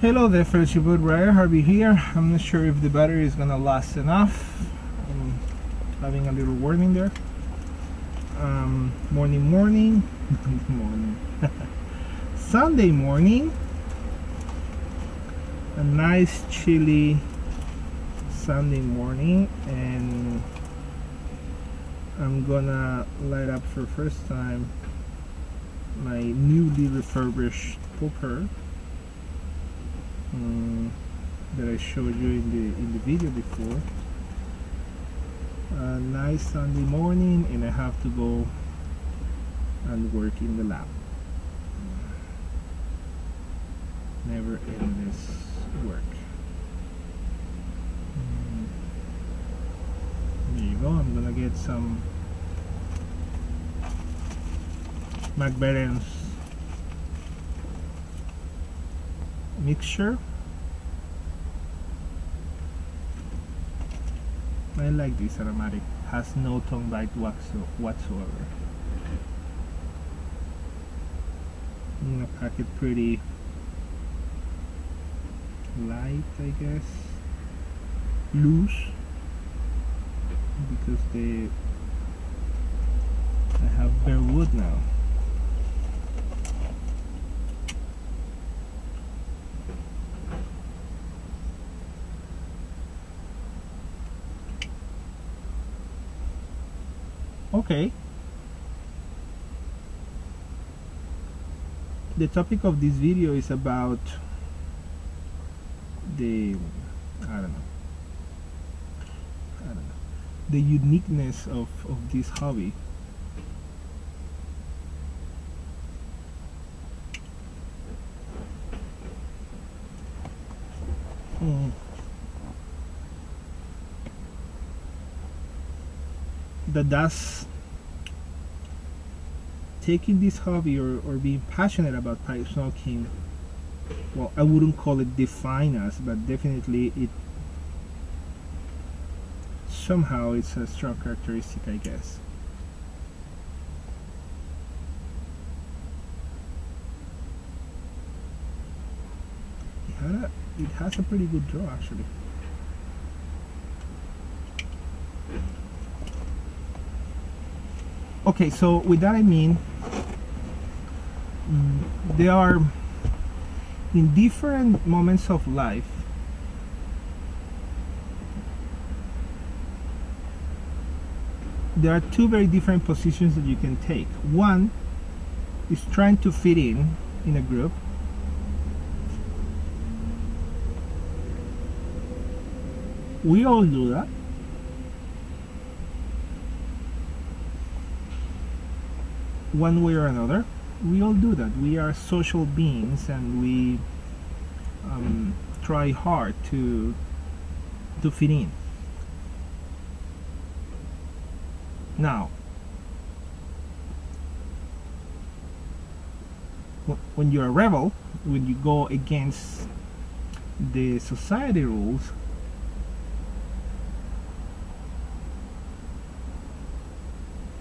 Hello there, fellow boat rider. Harvey here. I'm not sure if the battery is gonna last enough. I'm having a little warning there. Morning. Sunday morning. A nice chilly Sunday morning, and I'm gonna light up for the first time my newly refurbished poker that I showed you in the video before. A nice Sunday morning, and I have to go and work in the lab. Never endless work. There you go. I'm gonna get some McBaren's mixture. I like this aromatic. Has no tongue bite whatsoever. I'm gonna pack it pretty light, I guess, loose, because I have bare wood now. Okay. The topic of this video is about the the uniqueness of this hobby. That's taking this hobby or being passionate about pipe smoking. Well, I wouldn't call it define us, but definitely it somehow it's a strong characteristic, I guess. It has a pretty good draw, actually. Okay, so with that I mean there are, in different moments of life, there are two very different positions that you can take. One is trying to fit in a group. We all do that. One way or another, we all do that. We are social beings, and we try hard to fit in. Now, when you're a rebel, when you go against the society rules,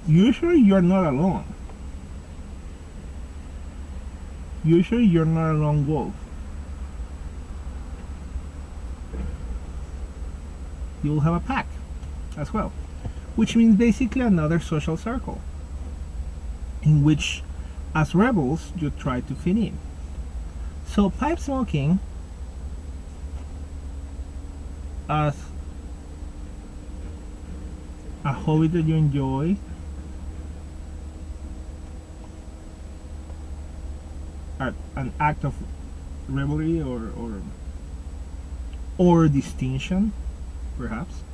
usually you're not alone. Usually you're not a lone wolf. You'll have a pack as well, which means basically another social circle in which, as rebels, you try to fit in. So pipe smoking, as a hobby that you enjoy, an act of revelry or distinction, perhaps,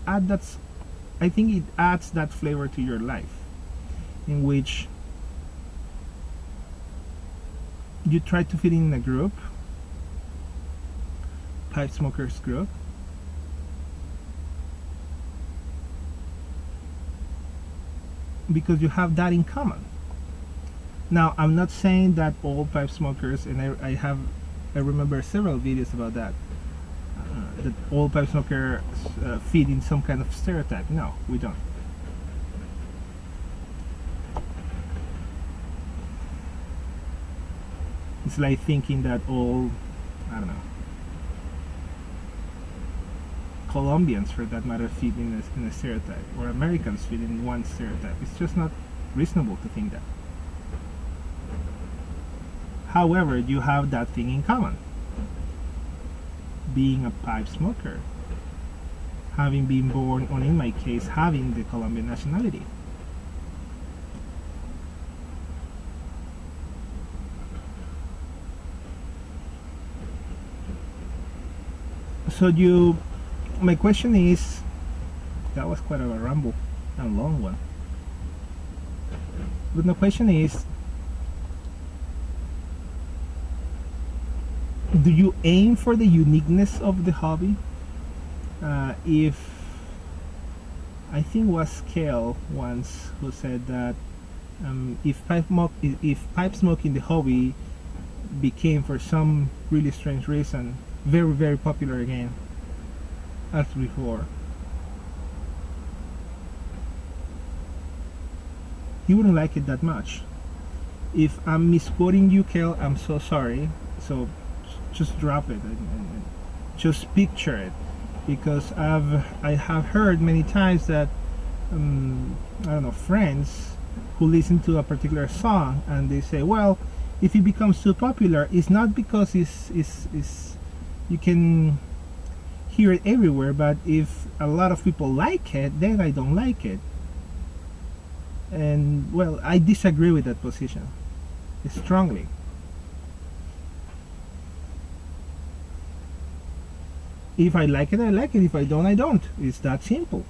I think it adds that flavor to your life, in which you try to fit in a group, pipe smokers group, because you have that in common. Now, I'm not saying that all pipe smokers, and I remember several videos about that, that all pipe smokers fit in some kind of stereotype. No, we don't. It's like thinking that all, I don't know, Colombians, for that matter, fit in a stereotype, or Americans fit in one stereotype. It's just not reasonable to think that. However, you have that thing in common. Being a pipe smoker. Having been born, or in my case, having the Colombian nationality. So my question is, that was quite a ramble and long one. But my question is, do you aim for the uniqueness of the hobby? If I think it was Kale once who said that if pipe smoking the hobby became, for some really strange reason, very, very popular again as before, he wouldn't like it that much. If I'm misquoting you, Kale, I'm so sorry. So just drop it and just picture it, because I have heard many times that I don't know, friends who listen to a particular song and they say, well, if it becomes too popular, it's not because it's you can hear it everywhere, but if a lot of people like it, then I don't like it. And well, I disagree with that position strongly. If I like it, I like it. If I don't, I don't. It's that simple.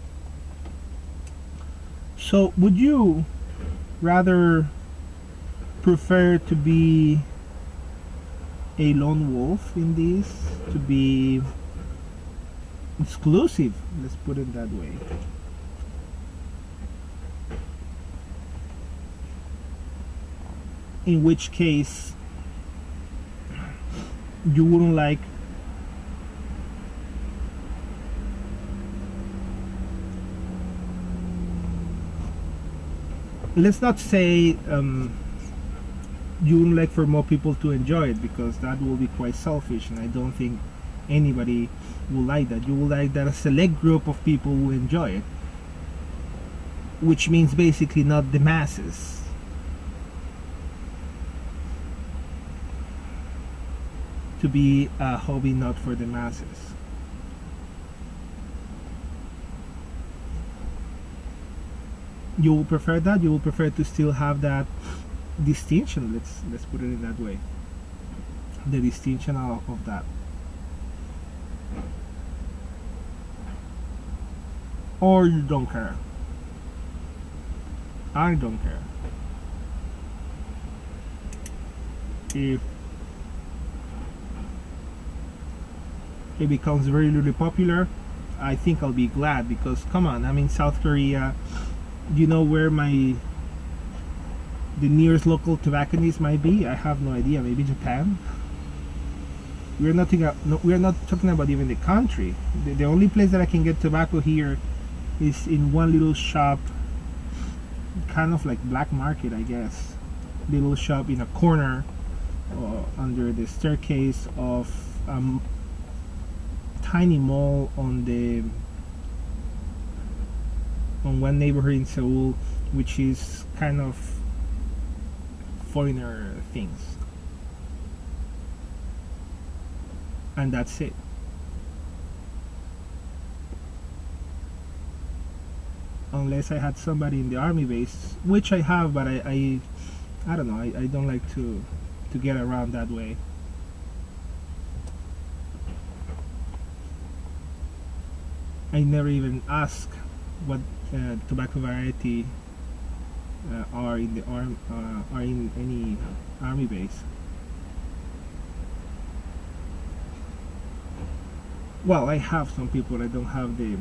So would you rather prefer to be a lone wolf in this, to be exclusive, let's put it that way, in which case you wouldn't like let's not say you would like for more people to enjoy it, because that will be quite selfish, and I don't think anybody will like that. You will like that a select group of people will enjoy it, which means basically not the masses. To be a hobby not for the masses. You will prefer that? You will prefer to still have that distinction, let's put it in that way, the distinction of that, or you don't care? I don't care. If it becomes very really popular, I think I'll be glad, because come on, I'm in South Korea. Do you know where the nearest local tobacconist might be? I have no idea. Maybe Japan. We're not talking about even the country. The only place that I can get tobacco here is in one little shop, kind of like black market, I guess. Little shop in a corner under the staircase of tiny mall on one neighborhood in Seoul, which is kind of foreigner things, and that's it. Unless I had somebody in the army base, which I have, but I don't know, I don't like to get around that way. I never even ask what tobacco variety are in the are in any army base. Well, I have some people. I don't have the,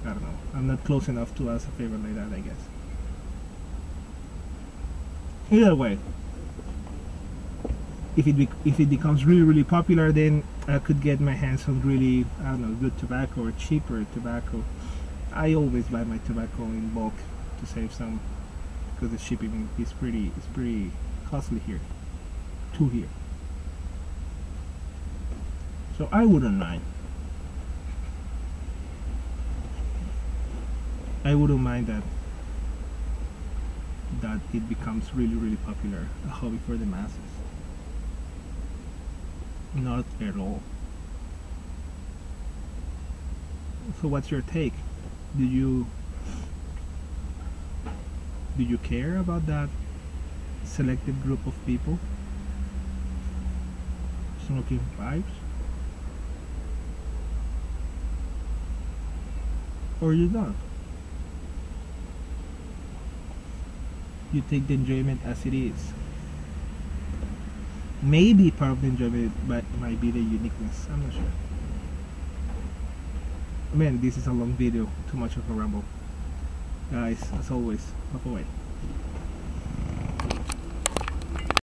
I don't know, I'm not close enough to ask a favor like that, I guess. Either way, if it becomes really really popular, then I could get my hands on really, I don't know, good tobacco or cheaper tobacco. I always buy my tobacco in bulk to save some, because the shipping is pretty costly here, to here. So I wouldn't mind. I wouldn't mind that it becomes really popular, a hobby for the masses. Not at all. So what's your take? Do you care about that selected group of people smoking pipes? Or you don't? You take the enjoyment as it is. Maybe part of the enjoyment might be the uniqueness. I'm not sure. Man, this is a long video. Too much of a ramble. Guys, as always, walk away.